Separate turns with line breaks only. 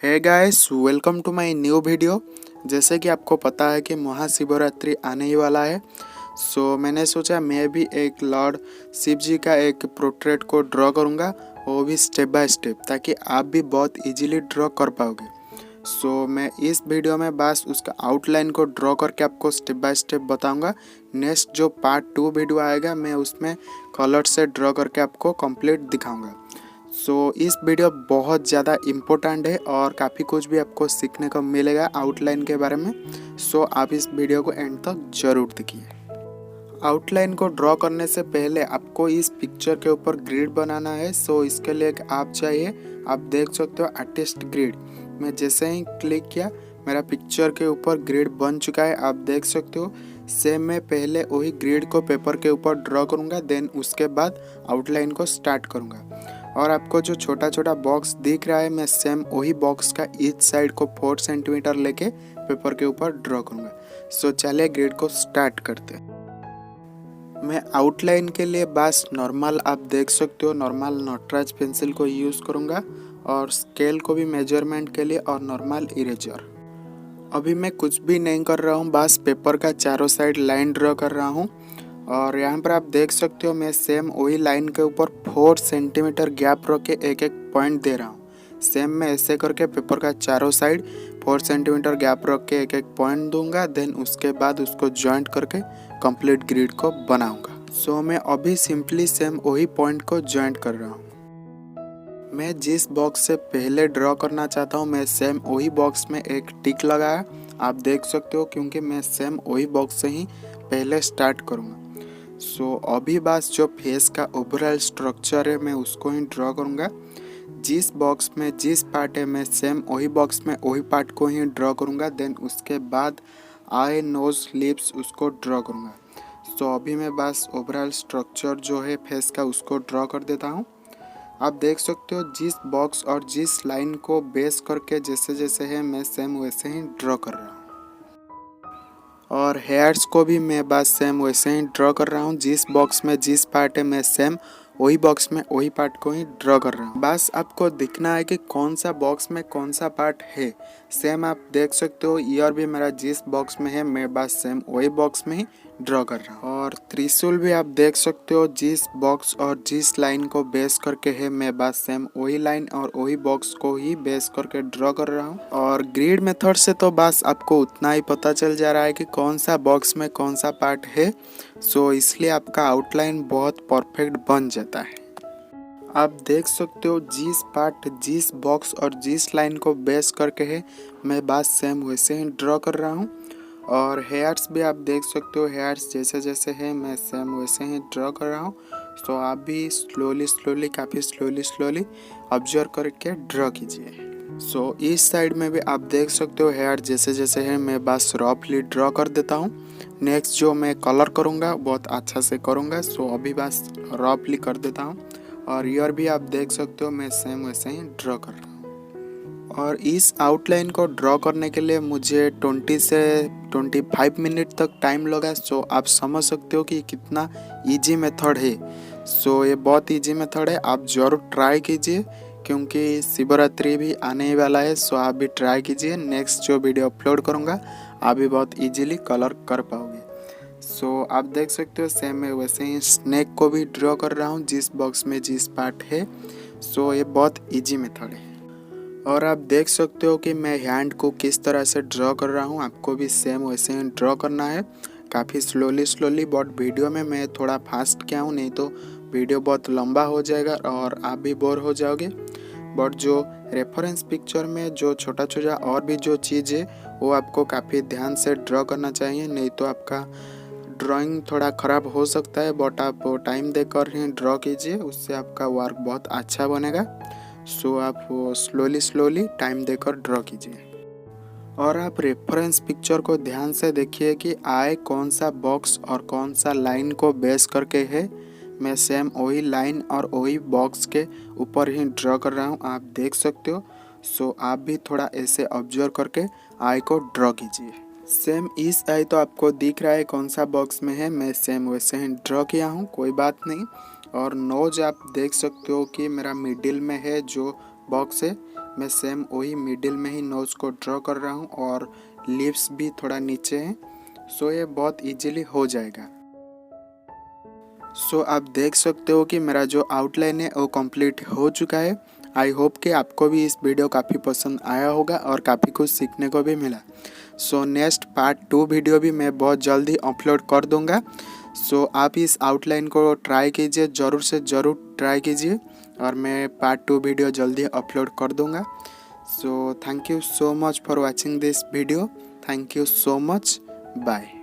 Hey guys, welcome to my new video. जैसे कि आपको पता है कि महाशिवरात्रि आने ही वाला है। मैंने सोचा मैं भी एक लॉर्ड शिव जी का एक पोर्ट्रेट को ड्रॉ करूँगा, वो भी स्टेप बाय स्टेप, ताकि आप भी बहुत इजीली ड्रॉ कर पाओगे। मैं इस वीडियो में बस उसका आउटलाइन को ड्रॉ करके आपको स्टेप बाय स्टेप बताऊँगा। नेक्स्ट जो पार्ट 2 वीडियो आएगा, मैं उसमें कलर से ड्रॉ करके आपको कंप्लीट दिखाऊँगा। इस वीडियो बहुत ज़्यादा इम्पोर्टेंट है और काफ़ी कुछ भी आपको सीखने को मिलेगा आउटलाइन के बारे में। आप इस वीडियो को एंड तक जरूर देखिए। आउटलाइन को ड्रॉ करने से पहले आपको इस पिक्चर के ऊपर ग्रिड बनाना है। इसके लिए एक ऐप चाहिए। आप देख सकते हो आर्टिस्ट ग्रिड। मैं जैसे ही क्लिक किया, मेरा पिक्चर के ऊपर ग्रिड बन चुका है, आप देख सकते हो। सेम मैं पहले वही ग्रिड को पेपर के ऊपर ड्रॉ करूँगा, देन उसके बाद आउटलाइन को स्टार्ट करूँगा। और आपको जो छोटा छोटा बॉक्स दिख रहा है, मैं सेम वही बॉक्स का ईच साइड को 4 सेंटीमीटर लेके पेपर के ऊपर ड्रॉ करूँगा। चलिए ग्रिड को स्टार्ट करते हैं। मैं आउटलाइन के लिए बस नॉर्मल, आप देख सकते हो, नॉर्मल नटराज पेंसिल को यूज़ करूँगा और स्केल को भी मेजरमेंट के लिए, और नॉर्मल इरेजर। अभी मैं कुछ भी नहीं कर रहा हूँ, बस पेपर का चारों साइड लाइन ड्रॉ कर रहा हूँ। और यहाँ पर आप देख सकते हो, मैं सेम वही लाइन के ऊपर 4 सेंटीमीटर गैप रख के एक एक पॉइंट दे रहा हूँ। सेम मैं ऐसे करके पेपर का चारों साइड 4 सेंटीमीटर गैप रख के एक एक पॉइंट दूंगा, देन उसके बाद उसको जॉइंट करके कंप्लीट ग्रिड को बनाऊंगा। मैं अभी सिंपली सेम वही पॉइंट को जॉइंट कर रहा हूँ। मैं जिस बॉक्स से पहले ड्रॉ करना चाहता हूँ, मैं सेम वही बॉक्स में एक टिक लगाया, आप देख सकते हो, क्योंकि मैं सेम वही बॉक्स से ही पहले स्टार्ट करूँगा। अभी बस जो फेस का ओवरऑल स्ट्रक्चर है, मैं उसको ही ड्रॉ करूँगा। जिस बॉक्स में जिस पार्ट है, मैं सेम वही बॉक्स में वही पार्ट को ही ड्रॉ करूँगा। देन उसके बाद आई, नोज, लिप्स उसको ड्रॉ करूँगा। अभी मैं बस ओवरऑल स्ट्रक्चर जो है फेस का, उसको ड्रॉ कर देता हूँ। आप देख सकते हो, जिस बॉक्स और जिस लाइन को बेस करके जैसे जैसे है, मैं सेम वैसे ही ड्रॉ कर रहा हूँ। और हेयर्स को भी मैं बस सेम वैसे ही ड्रॉ कर रहा हूँ। जिस बॉक्स में जिस पार्ट है, मैं सेम वही बॉक्स में वही पार्ट को ही ड्रॉ कर रहा हूँ। बस आपको दिखना है कि कौन सा बॉक्स में कौन सा पार्ट है। सेम आप देख सकते हो, ईयर भी मेरा जिस बॉक्स में है, मैं बस सेम वही बॉक्स में ही ड्रॉ कर रहा हूँ। और त्रिशूल भी आप देख सकते हो, जिस बॉक्स और जिस लाइन को बेस करके है, मैं बस सेम वही लाइन और वही बॉक्स को ही बेस करके ड्रॉ कर रहा हूँ। और ग्रिड मेथड से तो बस आपको उतना ही पता चल जा रहा है कि कौन सा बॉक्स में कौन सा पार्ट है। इसलिए आपका आउटलाइन बहुत परफेक्ट बन जाता है। आप देख सकते हो, जिस पार्ट जिस बॉक्स और जिस लाइन को बेस करके है, मैं बस सेम वैसे ही ड्रॉ कर रहा हूँ। और हेयर्स भी आप देख सकते हो, हेयर्स जैसे जैसे है, मैं सेम वैसे ही ड्रॉ कर रहा हूँ। आप भी स्लोली काफ़ी स्लोली ऑब्जर्व करके ड्रॉ कीजिए। इस साइड में भी आप देख सकते हो, हेयर जैसे जैसे है, मैं बस रफली ड्रॉ कर देता हूँ। नेक्स्ट जो मैं कलर करूँगा, बहुत अच्छा से करूँगा। अभी बस रफली कर देता हूँ। और ईयर भी आप देख सकते हो, मैं सेम वैसे ही ड्रॉ कर रहा हूँ। और इस आउटलाइन को ड्रॉ करने के लिए मुझे 20 से 25 मिनट तक टाइम लगा। आप समझ सकते हो कि कितना इजी मेथड है। ये बहुत इजी मेथड है, आप ज़रूर ट्राई कीजिए, क्योंकि शिवरात्रि भी आने ही वाला है। आप भी ट्राई कीजिए। नेक्स्ट जो वीडियो अपलोड करूँगा, आप भी बहुत इजीली कलर कर पाओगे। आप देख सकते हो, सेम मैं वैसे ही स्नेक को भी ड्रॉ कर रहा हूँ, जिस बॉक्स में जिस पार्ट है। ये बहुत इजी मेथड है। और आप देख सकते हो कि मैं हैंड को किस तरह से ड्रॉ कर रहा हूँ। आपको भी सेम वैसे ही ड्रॉ करना है, काफ़ी स्लोली। बट वीडियो में मैं थोड़ा फास्ट किया हूँ, नहीं तो वीडियो बहुत लंबा हो जाएगा और आप भी बोर हो जाओगे। बट जो रेफरेंस पिक्चर में जो छोटा छोटा और भी जो चीज़ है, वो आपको काफ़ी ध्यान से ड्रॉ करना चाहिए, नहीं तो आपका ड्राइंग थोड़ा ख़राब हो सकता है। बट आप टाइम देकर ही ड्रॉ कीजिए, उससे आपका वर्क बहुत अच्छा बनेगा। आप स्लोली टाइम देकर ड्रॉ कीजिए। और आप रेफरेंस पिक्चर को ध्यान से देखिए कि आई कौन सा बॉक्स और कौन सा लाइन को बेस करके है। मैं सेम वही लाइन और वही बॉक्स के ऊपर ही ड्रॉ कर रहा हूँ, आप देख सकते हो। आप भी थोड़ा ऐसे ऑब्जर्व करके आई को ड्रॉ कीजिए। सेम इस आई तो आपको दिख रहा है कौन सा बॉक्स में है, मैं सेम वैसे ही ड्रॉ किया हूँ, कोई बात नहीं। और नोज आप देख सकते हो कि मेरा मिडिल में है जो बॉक्स है, मैं सेम वही मिडिल में ही नोज़ को ड्रॉ कर रहा हूँ और लिप्स भी थोड़ा नीचे हैं। सो ये बहुत इजीली हो जाएगा। सो आप देख सकते हो कि मेरा जो आउटलाइन है वो कंप्लीट हो चुका है। आई होप कि आपको भी इस वीडियो काफ़ी पसंद आया होगा और काफ़ी कुछ सीखने को भी मिला। सो नेक्स्ट पार्ट 2 वीडियो भी मैं बहुत जल्दी अपलोड कर दूंगा। सो आप इस आउटलाइन को ट्राई कीजिए, ज़रूर से ज़रूर ट्राई कीजिए और मैं पार्ट 2 वीडियो जल्दी अपलोड कर दूंगा। So thank you so much for watching this video. Thank you so much. Bye.